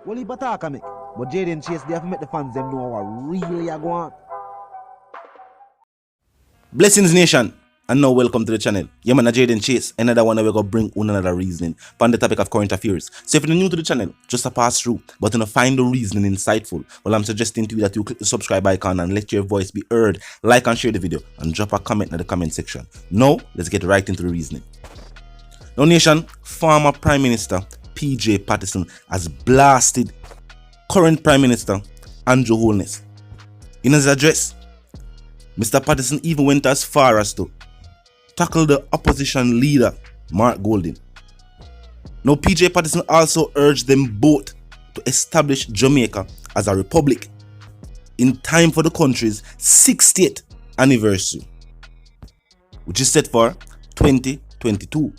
Well, he bataka make. But JAYDEN Chase, they have to make the fans them know what really are going on. Blessings Nation, and now welcome to the channel. Yeah man, JAYDEN Chase, another one we're gonna bring on another reasoning on the topic of current affairs. So if you're new to the channel, just a pass through, but to find the reasoning insightful, well I'm suggesting to you that you click the subscribe icon and let your voice be heard, like and share the video, and drop a comment in the comment section. Now, let's get right into the reasoning. Now Nation, former Prime Minister PJ Patterson has blasted current Prime Minister Andrew Holness. In his address, Mr. Patterson even went as far as to tackle the opposition leader, Mark Golding. Now, PJ Patterson also urged them both to establish Jamaica as a republic in time for the country's 60th anniversary, which is set for 2022.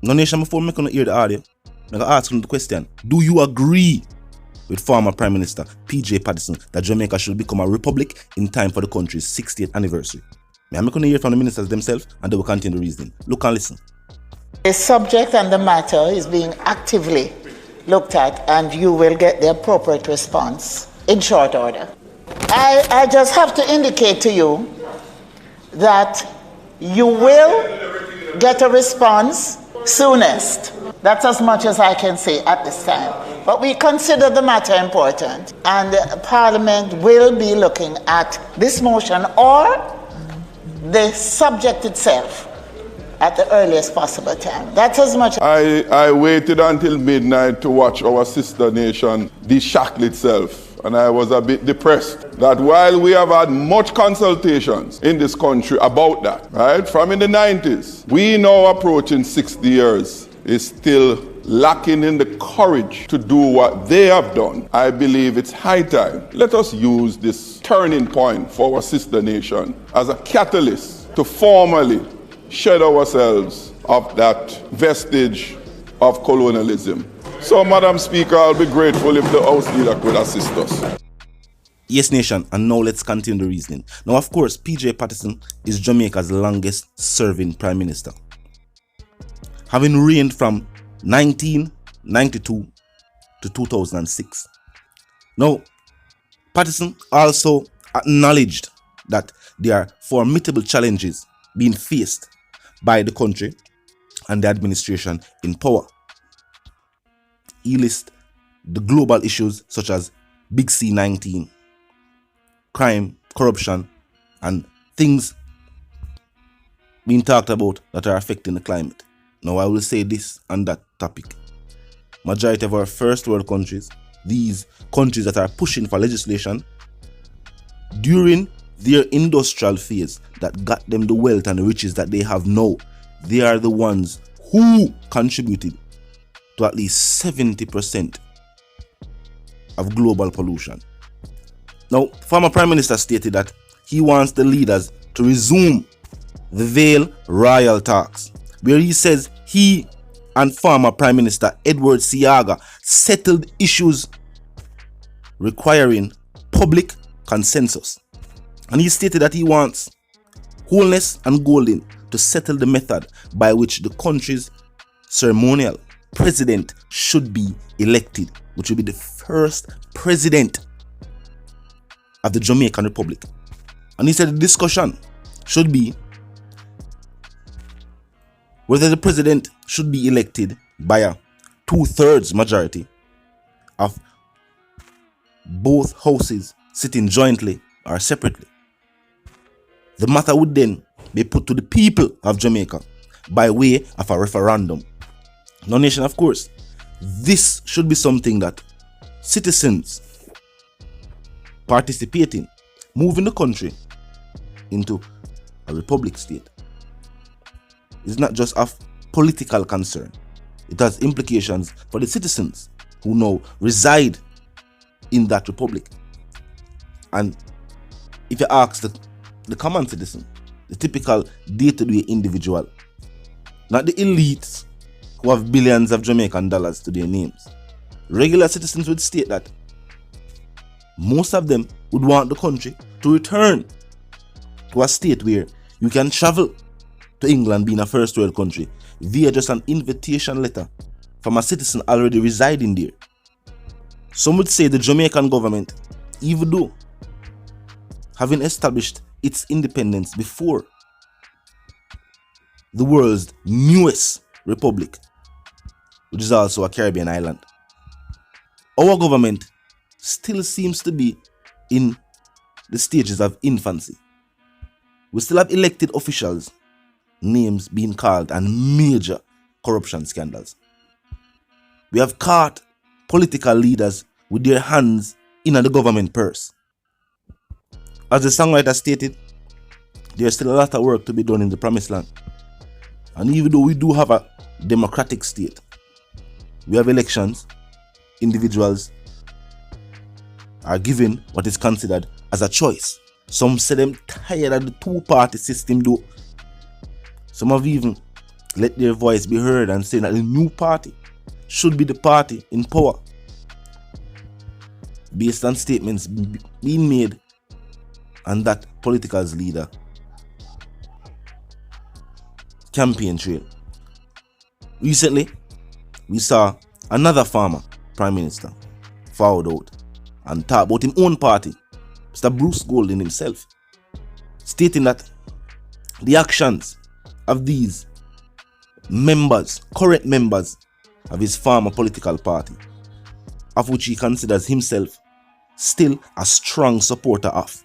Now, Nation, before I'm going to hear the audio, I'm going to ask you the question: do you agree with former Prime Minister PJ Patterson that Jamaica should become a republic in time for the country's 60th anniversary? I'm going to hear from the ministers themselves and they will continue the reasoning. Look and listen. The subject and the matter is being actively looked at, and you will get the appropriate response in short order. I just have to indicate to you that you will get a response soonest. That's as much as I can say at this time. But we consider the matter important, and Parliament will be looking at this motion or the subject itself at the earliest possible time. That's as much. I waited until midnight to watch our sister nation deshackle itself, and I was a bit depressed that while we have had much consultations in this country about that, right, from in the 90s, we now approaching 60 years, is still lacking in the courage to do what they have done. I believe it's high time. Let us use this turning point for our sister nation as a catalyst to formally shed ourselves of that vestige of colonialism. So, Madam Speaker, I'll be grateful if the House leader could assist us. Yes, Nation, and now let's continue the reasoning. Now, of course, PJ Patterson is Jamaica's longest serving Prime Minister, having reigned from 1992 to 2006. Now, Patterson also acknowledged that there are formidable challenges being faced by the country and the administration in power. He lists the global issues such as Big C-19, crime, corruption, and things being talked about that are affecting the climate. Now, I will say this on that topic. Majority of our first world countries, these countries that are pushing for legislation during their industrial phase that got them the wealth and the riches that they have now, they are the ones who contributed to at least 70% of global pollution. Now, former Prime Minister stated that he wants the leaders to resume the Vale Royal talks, where he says he and former Prime Minister Edward Seaga settled issues requiring public consensus. And he stated that he wants Holness and Golding to settle the method by which the country's ceremonial president should be elected, which will be the first president of the Jamaican Republic. And he said the discussion should be whether the president should be elected by a 2/3 majority of both houses sitting jointly or separately. The matter would then be put to the people of Jamaica by way of a referendum. Now, Nation, of course, this should be something that citizens participating, moving the country into a republic state, is not just of political concern. It has implications for the citizens who now reside in that republic. And if you ask the common citizen, the typical day-to-day individual, not the elites who have billions of Jamaican dollars to their names, regular citizens would state that most of them would want the country to return to a state where you can travel to England, being a first world country, via just an invitation letter from a citizen already residing there. Some would say the Jamaican government, even though having established its independence before the world's newest republic, which is also a Caribbean island, our government still seems to be in the stages of infancy. We still have elected officials, names being called, and major corruption scandals. We have caught political leaders with their hands in the government purse. As the songwriter stated, there's still a lot of work to be done in the promised land. And even though we do have a democratic state, we have elections, individuals are given what is considered as a choice. Some say them tired of the two-party system though. Some have even let their voice be heard and say that the new party should be the party in power, based on statements being made on that political's leader campaign trail. Recently, we saw another former prime minister forward out and talk about his own party, Mr. Bruce Golding himself, stating that the actions of these members, current members of his former political party, of which he considers himself still a strong supporter of.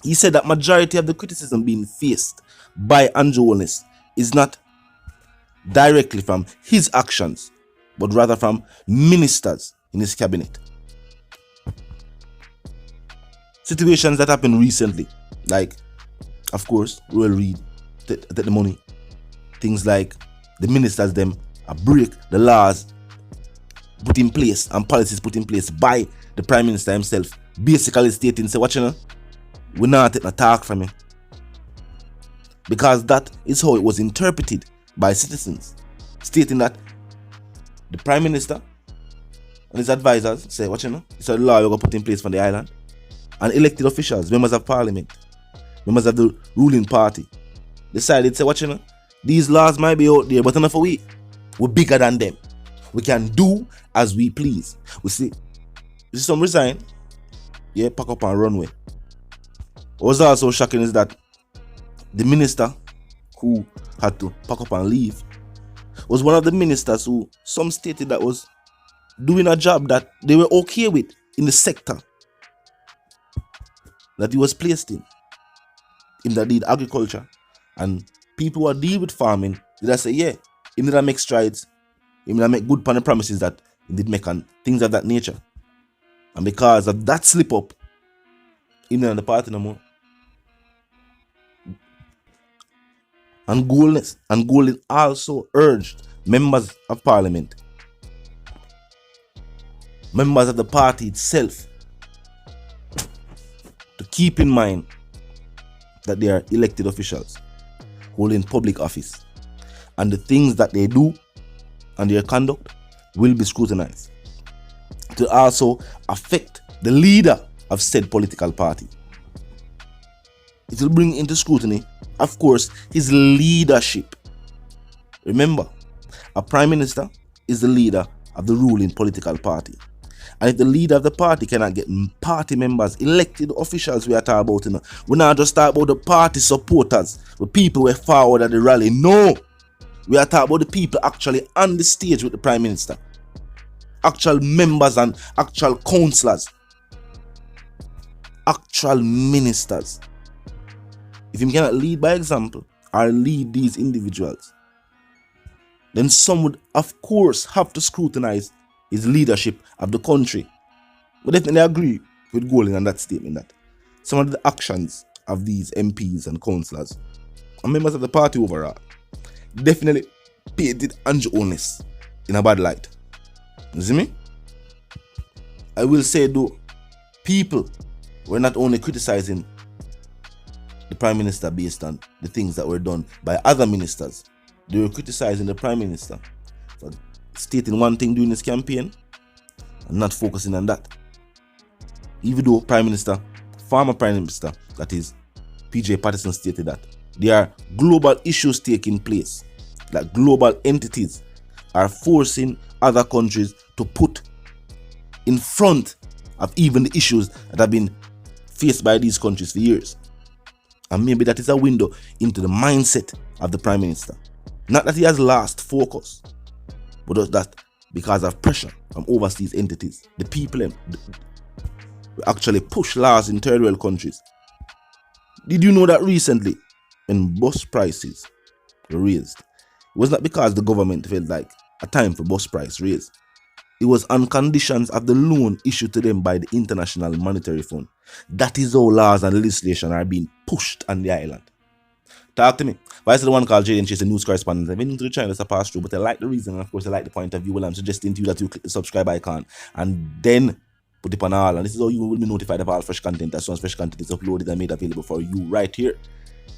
He said that majority of the criticism being faced by Holness is not directly from his actions, but rather from ministers in his cabinet. Situations that happened recently, like, of course, Royal Reid take the money. Things like the ministers them break the laws put in place and policies put in place by the Prime Minister himself, basically stating, say, watch you know, we're not taking a talk from you. Because that is how it was interpreted by citizens, stating that the Prime Minister and his advisors say, watch you know, it's a law you're going to put in place for the island. And elected officials, members of parliament, members of the ruling party, decided, say, watch you know, these laws might be out there, but enough for we're bigger than them. We can do as we please. We see some resign, yeah, pack up and run away. What was also shocking is that the minister who had to pack up and leave was one of the ministers who some stated that was doing a job that they were okay with in the sector that he was placed in that did agriculture, and people who are deal with farming did I say, yeah, he did make strides, he did make good promises that he did make and things of that nature. And because of that slip up, he didn't the party no more. And Golding also urged members of parliament, members of the party itself, to keep in mind that they are elected officials holding public office, and the things that they do and their conduct will be scrutinized to also affect the leader of said political party. It will bring into scrutiny, of course, his leadership. Remember, a prime minister is the leader of the ruling political party. And if the leader of the party cannot get party members, elected officials we are talking about, you know, we're not just talking about the party supporters, the people who are forward at the rally. No! We are talking about the people actually on the stage with the prime minister. Actual members and actual councillors. Actual ministers. If he cannot lead by example or lead these individuals, then some would of course have to scrutinize his leadership of the country. But definitely agree with Golding on that statement that some of the actions of these MPs and councillors and members of the party overall definitely painted Holness in a bad light. You see me? I will say though, people were not only criticizing the Prime Minister based on the things that were done by other ministers, they were criticizing the Prime Minister for stating one thing during his campaign and not focusing on that. Even though former Prime Minister, that is Patterson, stated that there are global issues taking place, that global entities are forcing other countries to put in front of even the issues that have been faced by these countries for years. And maybe that is a window into the mindset of the Prime Minister. Not that he has lost focus, but that because of pressure from overseas entities, the people actually push laws in third world countries. Did you know that recently, when bus prices were raised, it was not because the government felt like a time for bus price raise. It was on conditions of the loan issued to them by the International Monetary Fund. That is how laws and legislation are being pushed on the island. Talk to me. Vice the one called JAYDEN, she's a news correspondent. I've been into the channel to pass through, but I like the reason, and of course I like the point of view. Well, I'm suggesting to you that you click the subscribe icon and then put it on all. And this is how you will be notified of all fresh content as soon as fresh content is uploaded and made available for you right here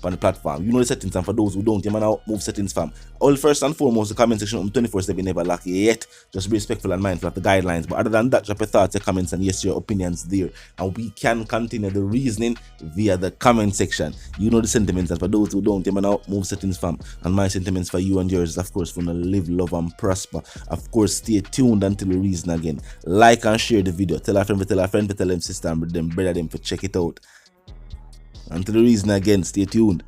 on the platform. You know the settings, and for those who don't, you might now move settings fam. All first and foremost, the comment section 24/7 never lack yet. Just be respectful and mindful of the guidelines. But other than that, drop your thoughts, your comments, and yes, your opinions there. And we can continue the reasoning via the comment section. You know the sentiments, and for those who don't, you might now move settings fam. And my sentiments for you and yours is, of course, for to live, love, and prosper. Of course, stay tuned until we reason again. Like and share the video. Tell a friend, tell them sister, and them brother them for check it out. Until the reason again, stay tuned.